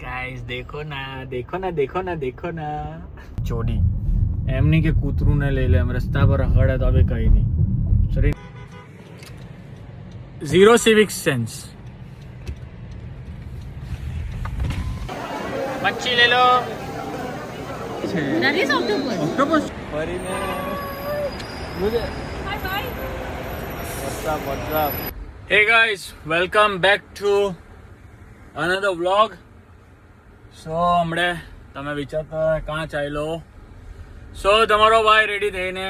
Guys देखो ना देखो ना देखो ना देखो ना ચોડી એમ નહીં કે કૂતરું ને લઈ લે એમ રસ્તા પર રખડે તો હવે કઈ નહીં સોરી ઝીરો સિવિક સેન્સ મચ્છી લે લો That is octopus. ઓક્ટોપસ ફરીને મુજે what's up hey guys welcome back to another vlog so હમણે તમે વિચારતા કાં ચાલ્યો સો તમારો ભાઈ રેડી થઈને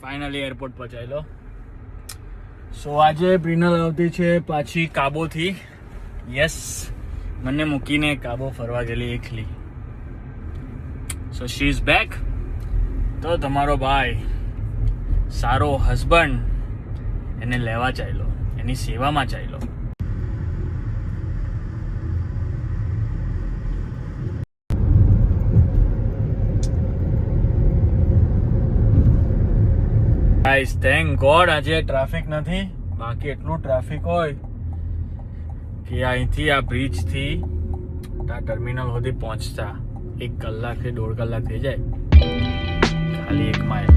ફાઇનલી એરપોર્ટ પહોંચાયેલો સો આજે પ્રિનલ આવતી છે પાછી કાબોથી યસ મને મૂકીને કાબો ફરવા ગયેલી એકલી સો શી ઇઝ બેક તો તમારો ભાઈ સારો હસબન્ડ એને લેવા ચાલ્યો એની સેવામાં ચાલ્યો ગાઈસ થેન્ક ગોડ આજે ટ્રાફિક નથી બાકી એટલું ટ્રાફિક હોય કે અહીંથી આ બ્રિજથી આ ટર્મિનલ સુધી પહોંચતા 1 કલાક કે 1.5 કલાક થઈ જાય ખાલી 1 માઇલ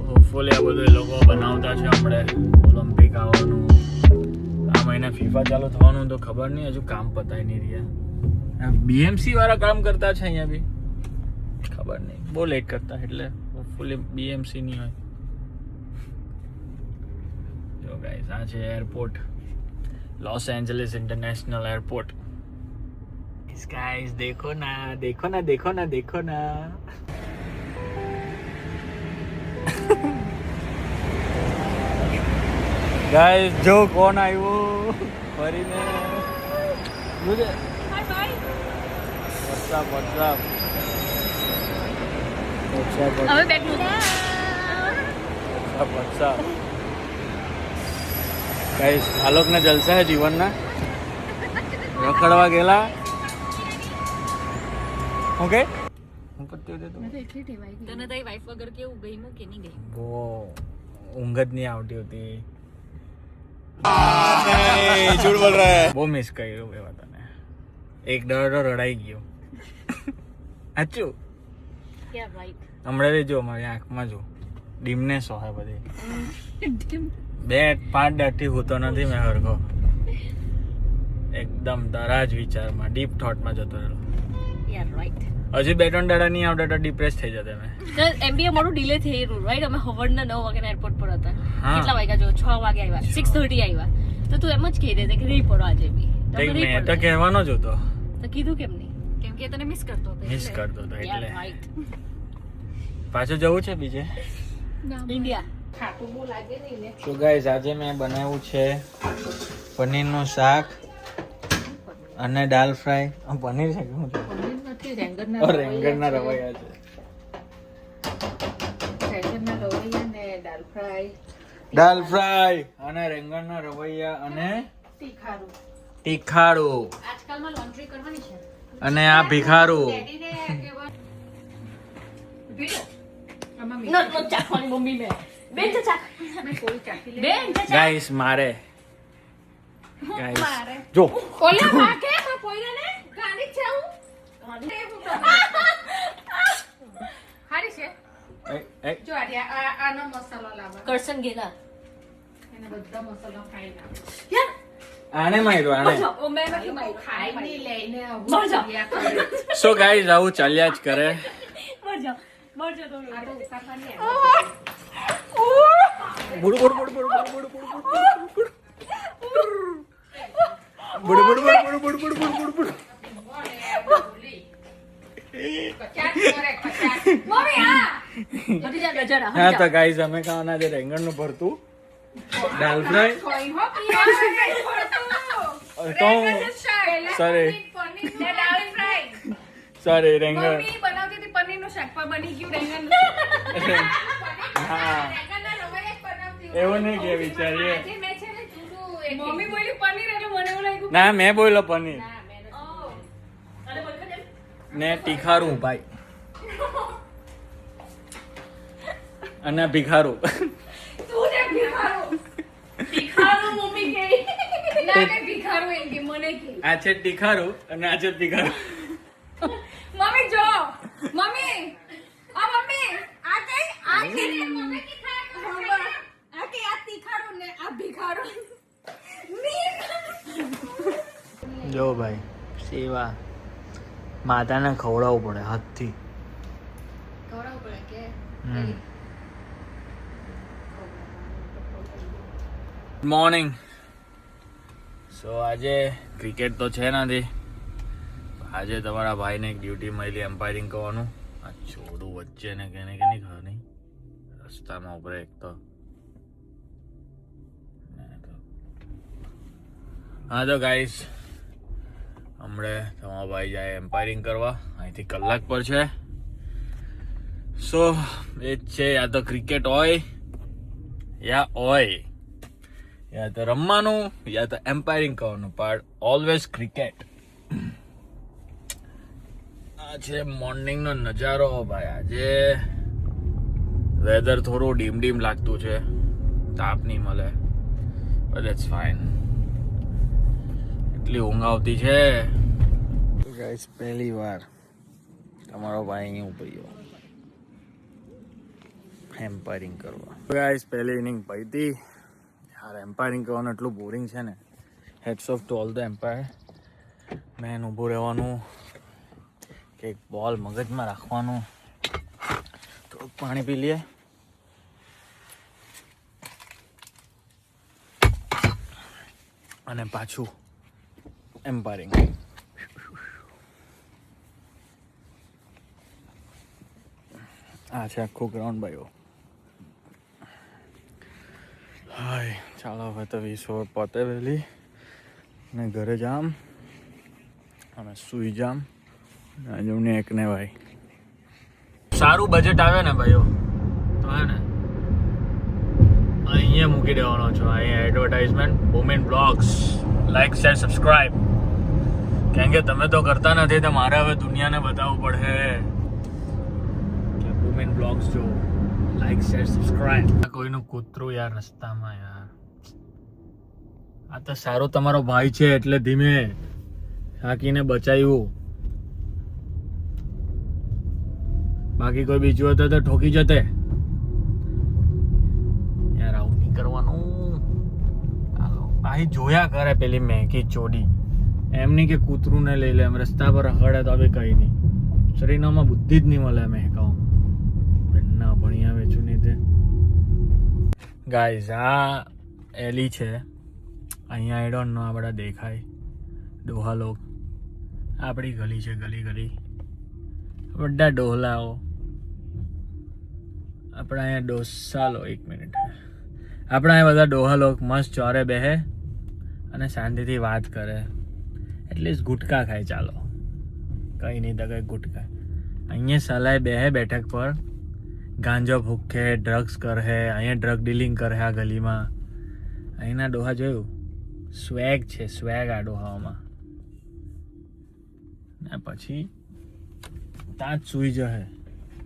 હોપફુલી આ બધું એ લોકો બનાવતા છે હમણે ઓલિમ્પિક આવવાનું આ મહિને ફીફા ચાલુ થવાનું તો ખબર નહીં હજુ કામ પતાઈ નહીં રહ્યા બીએમસી વાળા કામ કરતા છે અહીંયા બી ખબર નહીં બહુ લેટ કરતા એટલે હોપફુલી બીએમસી નહીં હોય જો ગાઈસ આ છે airport Los Angeles international airport guys देखो ना देखो ना देखो ना देखो ना गाइस जो कौन आयो फरीने मुझे हाय बाय व्हाट्स अप હવે બેક નું व्हाट्स अप गाइस आलोक ने जलसा है जीवन ना रखड़वा गेला ओके હું કરતી હતી મેં તો એટલી ટેવાઈ ગઈ તને તારી વાઈફ વગર કેવું ગઈનું કે નહીં ગઈ બહુ ઊંઘ જ નહીં આવતી હતી झूठ बोल रहा है બહુ મિસ કર્યું એ તને એક ડર રડાઈ ગયો સાચું યા રાઈટ હમણાં જો મારી આંખમાં જો ડીમનેસ હોય બધી 2-5 દાથી હોતો નથી મેં હરખો એકદમ તારા જ વિચારમાં ડીપ થોટમાં જતો રહ્યો યા રાઈટ હજી 2-3 દાડા નહીં આવતા તો ડિપ્રેસ થઈ જતે મેં એમબીએ મોડું ડિલે થઈ રહ્યું રાઈટ અમે હવરના 9 વાગ્યાના એરપોર્ટ પર હતા હા. કેટલા વાગ્યા જો 6 વાગે આવ્યા 6:30 આવ્યા તો તું એમ જ કહી દે કે નહીં પડો આજે બી મેં તો કહેવાનો જ હતો તો કીધું કેમ નહીં કેમ કે તને મિસ કરતો હતો મિસ કરતો હતો એટલે રાઈટ પાછું જવું છે બીજે ઇન્ડિયા તો ગાઈસ આજે મેં બનાવ્યું છે પનીરનું શાક અને દાલ ફ્રાય પનીર છે કે શું છે રેંગણના રવૈયા છે દાલ ફ્રાય અને રેંગણના રવૈયા અને તીખારું આજકાલમાં લોન્ડ્રી કરવાની છે અને આ ભીખારું નો ચાખવાની મમ્મી મે બેન તો ચાખ બેન તો ચાખ ગાઈસ મારે ગાઈસ જો ઓલા માકે માં પોઈરાને ગાંડી છે હું હારી છે જો આનો મસાલો લાવો કરસન ગેલા એને બધા મસાલો ખાઈ ના યાર આને માર્યો આને ઓ મેં નથી માર્યો ખાઈને લઈને સો ગાઈસ આવું ચાલ્યા જ કરે મરજો તો આ તો ઉતારવાની બુડ બુડ બુડ બુડ બુડ બુડ બુડ બુડ બુડ બુડ બુડ બુડ બુડ બુડ બુડ હા તો ગાઈસ અમે ખાવાના છે રેંગણનું ભરતું દાલ ફ્રાય તો સોરી રેંગણ હા એવું નહીં કે વિચારીએ મમ્મી બોલી પનીર એટલે મને એવું લાગ્યું ના મેં બોલ્યો પનીર ને તીખારું ભાઈ અને ભીખારું તું જે ભીખારું ભીખારું મમ્મી કે ના કે ભીખારું એમ કે મને નહીં કે આ છે તીખારું અને આ છે તીખારું. મમ્મી જો મમ્મી મમ્મી આ કઈ આ કે મમ્મી તીખારું આ કે આ તીખારું ને આ ભીખારું જો ભાઈ સેવા માતાને ખવડાવવું પડે હાથથી. ખવડાવવું પડે કે મોર્નિંગ. સો આજે ક્રિકેટ તો છે નથી. આજે તમારા ભાઈને એક ડ્યુટી મળી એમ્પાયરિંગ કરવાનું. આ છોડું વચ્ચે ને કે નહીં ખબર નહીં રસ્તામાં ઉપર એક તો. હા તો ગાઈસ હમણે તમારા ભાઈ જાય એમ્પાયરિંગ કરવા. અહીંથી કલાક પર છે. સો એ જ છે, યા તો ક્રિકેટ હોય યા તો રમવાનું યા તો એમ્પાયરિંગ કરવાનું, પણ ઓલવેઝ ક્રિકેટ. આ છે મોર્નિંગનો નજારો ભાઈ. આજે વેધર થોડું ડીમ લાગતું છે, તાપ નહીં મળે, બટ ઇટ્સ ફાઇન. એટલી ઊંઘ આવતી છે. ગાઈસ પહેલી વાર તમારો ભાઈ અહીં ઉભર્યો એમ્પાયરિંગ કરવા. ગાઈસ પહેલી ઇનિંગ પડી. યાર એમ્પાયરિંગ કરવાનું એટલું બોરિંગ છે ને. Hats off to all the umpire. Man ઊભું રહેવાનું, કે એક બોલ મગજમાં રાખવાનું. થોડુંક પાણી પી લઈએ. અને પાછું એમ્પાયરિંગ. આ છે આખું ગ્રાઉન્ડ ભાઈઓ. હાય ચાલો હવે તો 20 ઓવર પતે વહેલી અને ઘરે જામ અને સુઈ જામ. આજુને એક ને ભાઈ સારું બજેટ આવે ને ભાઈઓ તો હે ને અહીંયા મૂકી દેવાનો છો. અહીંયા advertisement women blogs. Like share subscribe. કેમ કે તમે તો કરતા નથી તો મારે હવે દુનિયાને બતાવવું પડે કે વુમેન બ્લોગ્સ જો. Like share subscribe. કોઈનું કૂતરું યાર રસ્તામાં યાર. આ તો સારો તમારો ભાઈ છે એટલે ધીમે હાકીને બચાવ્યું. બાકી કોઈ બીજું હતું તો ઠોકી જતે યાર. આવું નહીં કરવાનું. અહીં જોયા કરે પેલી મેંકી ચોડી. એમ નહીં કે કૂતરું ને લઈ લે, એમ રસ્તા પર રખડે તો હવે કઈ નહીં. શરીરમાં બુદ્ધિ જ નહીં મળે મેંકાઓ. ના ભણ્યા વેચું નહીં તે. ગાઈઝ આ એલી છે. અહીંયા આઈ ડોન્ટ નો આ બધા દેખાય ડોહા લોક. આપણી ગલી છે, ગલી બધા ડોહલાઓ. આપણા અહીંયા ડોસા લો. એક મિનિટ. આપણા અહીંયા બધા ડોહા લોક મસ્ત ચોરે બેહે અને શાંતિથી વાત કરે. એટલીસ્ટ ગુટકા ખાય. ચાલો કંઈ નહીં તો કંઈ ગુટકા. અહીંયા સલાહ બેહે બેઠક પર, ગાંજો ભૂખે, ડ્રગ્સ કરે. અહીંયા ડ્રગ ડીલિંગ કરે આ ગલીમાં. અહીંના ડોહા જોયું સ્વેગ છે, સ્વેગ આ ડોહાઓમાં. ને પછી ત્યાં જ સૂઈ જશે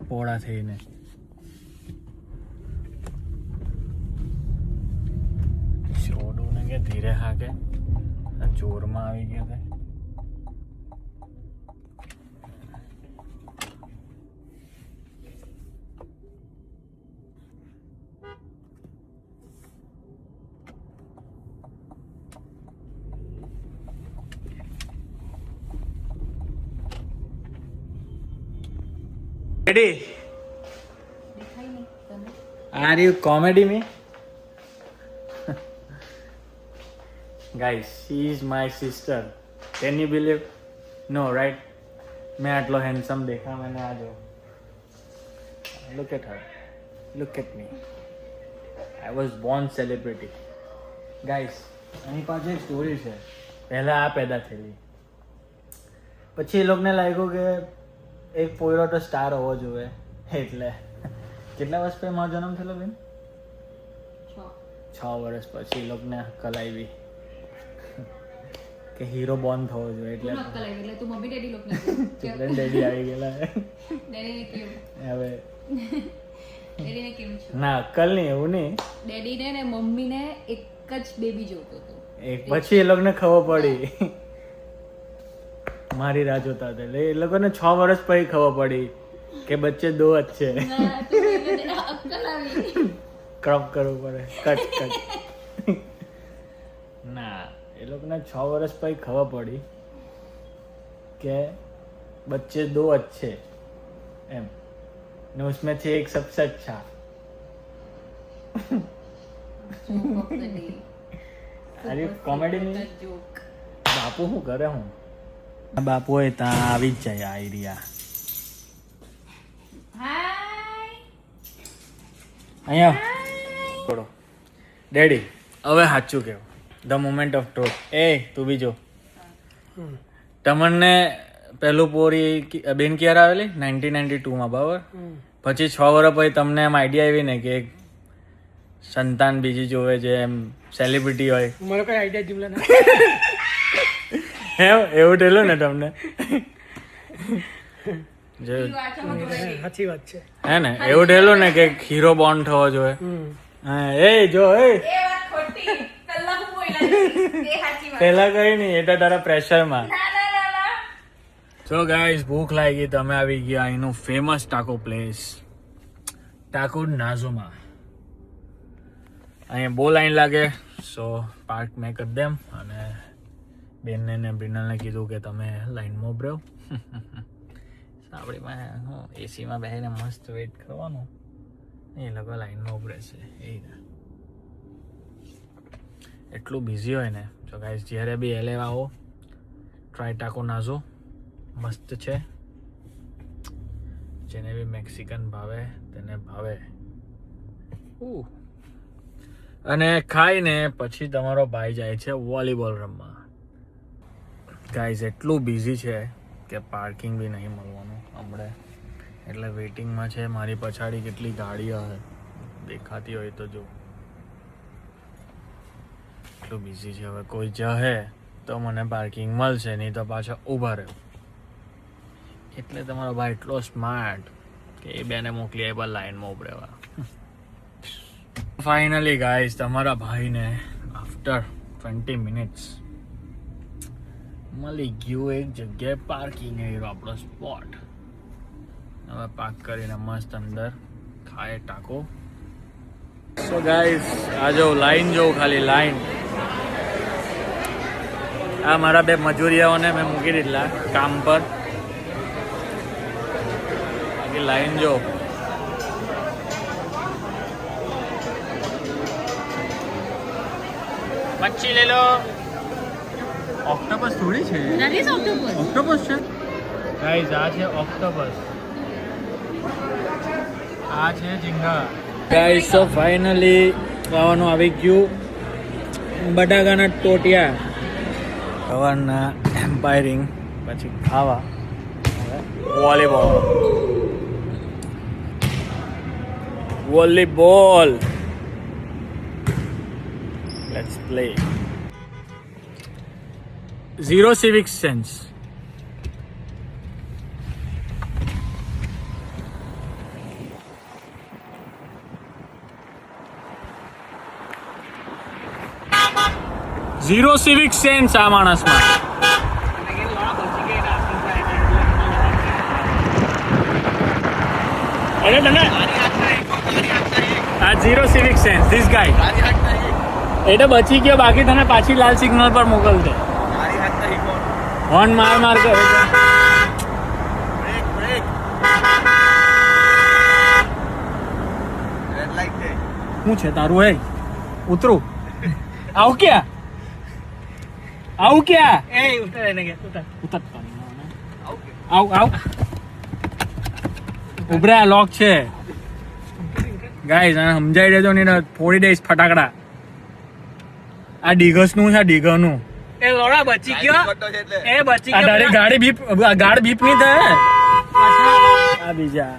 પોળા થઈને. છોડું ને કે ધીરે હાકે જોરમાં આવી ગયો છે. Ready? Are you comedy me? Guys, she is my sister. Can you believe? No, right? मैं आटलो handsome देखा मैंने आज. Look at her. Look at me. I was born celebrity. Guys, આની પાછળ એક સ્ટોરી છે. પહેલા આ પેદા થયેલી, પછી એ લોકોને લાગ્યું કે એક પોયરો તો સ્ટાર હોવો જોઈએ, એટલે કેટલા વર્ષ પહેલા મારો જન્મ થયેલો બેન? 6 વર્ષ પછી એ લોકોને કલાવી કે હીરો બોર્ન થવો જોઈએ. એટલે તું મમ્મી ડેડી લોક ડેડી આવી ગયેલા ડેડીને કેમ હવે ડેડીને કેમ છો? ના અક્કલ નહીં, એવું નહીં. ડેડીને ને મમ્મીને એક જ બેબી જોતો હતો. એક પછી એ લોકોને ખબર પડી મારી રાહ જોતા હતા એટલે એ લોકોને 6 વર્ષ પછી ખબર પડી કે બચ્ચે દો અચ્છે ક્રોપ કરવું પડે કટ ના એ લોકોને 6 વર્ષ પછી ખબર પડી કે बच्चे दो अच्छे एम ने उसमें थे एक सबसे अच्छा अरे कॉमेडी में बापू हूँ करे हूँ बापू है ता આવી જ જાય આઈડિયા અહીંયા છોડો ડેડી હવે સાચું કેવું ધ મોમેન્ટ ઓફ ટ્રુથ એ તું બી જો તમને પહેલું પોરી બેન ક્યારે આવેલી 1992 બરાબર પછી 6 વર્ષ પછી તમને એમ આઈડિયા આવી ને કે સંતાન બીજી જોવે છે એમ સેલિબ્રિટી હોય મને કોઈ આઈડિયા જીવલા ના એવું થયેલું ને તમને સાચી વાત છે હે ને એવું થયેલું ને કે હીરો બોન્ડ થવો જોઈએ એ જો પેલા કઈ નહીં એટલે તારા પ્રેશરમાં સો ગાઈસ ભૂખ લાગી તમે આવી ગયા અહીંનું ફેમસ ટાકો પ્લેસ ટાકો નાઝોમાં અહીંયા બહુ લાઈન લાગે સો પાર્ક મેં કરી દેમ અને બેનને ને બ્રિનલને કીધું કે તમે લાઈનમાં ઉભરો સાબડીમાં હું એસીમાં બેસીને મસ્ત વેઇટ કરવાનું એ લોકો લાઈનમાં ઉભરે છે એ એટલું બિઝી હોય ને તો ગાઈસ જ્યારે બી એ લેવા આવો ટ્રાય ટાકો નાઝો મસ્ત છે જેને બી મેક્સિકન ભાવે તેને ભાવે અને ખાઈને પછી તમારો ભાઈ જાય છે વોલીબોલ રમવા ગાઈઝ એટલું બિઝી છે કે પાર્કિંગ બી નહીં મળવાનું હમણાં એટલે વેઇટિંગમાં છે મારી પછાડી કેટલી ગાડીઓ દેખાતી હોય તો જો એટલું બિઝી છે હવે કોઈ જહે તો મને પાર્કિંગ મળશે નહીં તો પાછા ઊભા રહ્યો એટલે તમારો ભાઈ એટલો સ્માર્ટ કે એ બેને મોકલી આવ્યા લાઈનમાં ઉભરેવા ફાઇનલી ગાઈઝ તમારા ભાઈને આફ્ટર 20 મિનિટ્સ મળી ગયું એક જગ્યાએ પાર્કિંગ આવ્યો આપણો સ્પોટ હવે પાર્ક કરીને મસ્ત અંદર ખાય ટાકો સો ગાઈઝ આ જો લાઈન જોઉં ખાલી લાઈન આ મારા બે મજૂરિયાઓને મેં મૂકી દીધેલા કામ પર બાકી લાઈન જો મચ્છી લે લો ઓક્ટોપસ થોડી છે ઓક્ટોપસ છે ગાઈઝ આ છે ઓક્ટોપસ આ છે ઝીંગા ગાઈઝ સો ફાઇનલી ખાવાનું આવી ગયું બટાકાના ટોટિયા સવારના એમ્પાયરિંગ પછી ખાવા volleyball let's play zero civic sense zero civic sense આ માણસમાં અરે તને આ zero civic sense this guy એટલે બચી ગયો બાકી તને પાછી લાલ સિગ્નલ પર મોકલશે હોર્ન માર કરે શું છે તારું હે ઉતરું આવું ક્યાં એ ઉતર એને કે ઉતર આવ ઉભરા લોક છે ગાઈઝ આને સમજાઈ દેજો ને ફોડી દઈશ ફટાકડા આ ડીગસ નું છે ડીગર નું એ લોડા બચી ગયો એ બચી આ ગયો તારી ગાડી બીપ નહીં થાય આ બીજા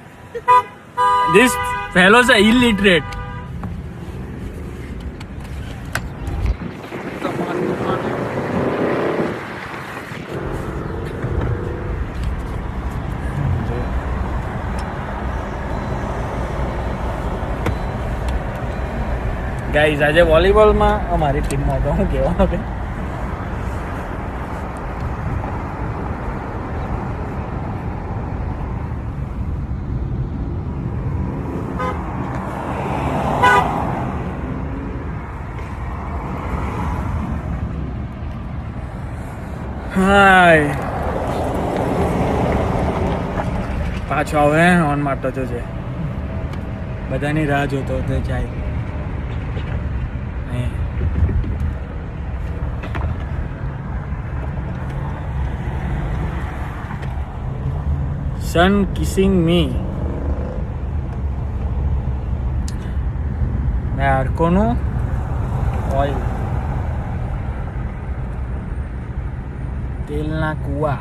ધીસ ફેલોસ આર ઇલિટરેટ ગાઈઝ આજે વોલીબોલમાં અમારી ટીમમાં તો હું કહેવાનું કે હાય પાછો આવે ઓન મારતો જોજે બધાની રાહ જોતો હતો જાય સન કિસિંગ મી હાડકોનું ઓઇલ તેલના કુવા